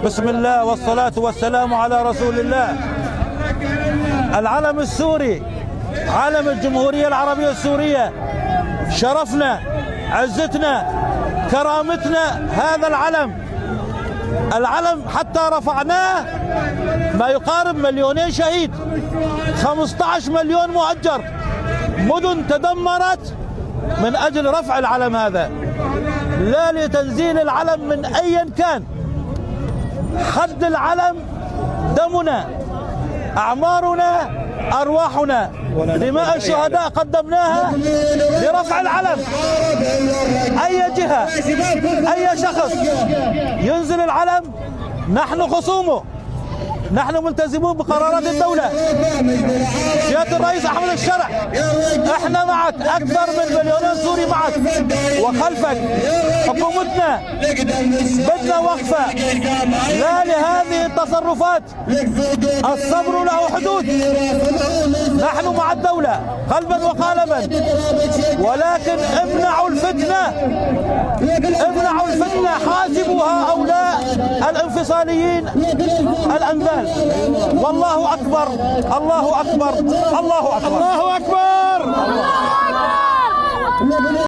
بسم الله والصلاة والسلام على رسول الله. العلم السوري علم الجمهورية العربية السورية، شرفنا، عزتنا، كرامتنا. هذا العلم حتى رفعناه ما يقارب 2,000,000 شهيد، 15 مليون مهجر، مدن تدمرت من أجل رفع العلم هذا، لا لتنزيل العلم من أيا كان. خد العلم دمنا، أعمارنا، أرواحنا، دماء الشهداء قدمناها لرفع العلم. أي جهة، أي شخص ينزل العلم نحن خصومه، نحن ملتزمون بقرارات الدولة. سيادة الرئيس أحمد الشرع، احنا معك، أكثر من 2,000,000 سوري معك وخلفك. حكومتنا بدنا وقفة لا لهذه التصرفات، الصبر له حدود. نحن مع الدولة قلبا وقالبا، ولكن امنعوا الفتنة، امنعوا الفتنة، حاسبوا هؤلاء الانفصاليين الأنذال. والله أكبر، الله أكبر، الله أكبر، الله أكبر.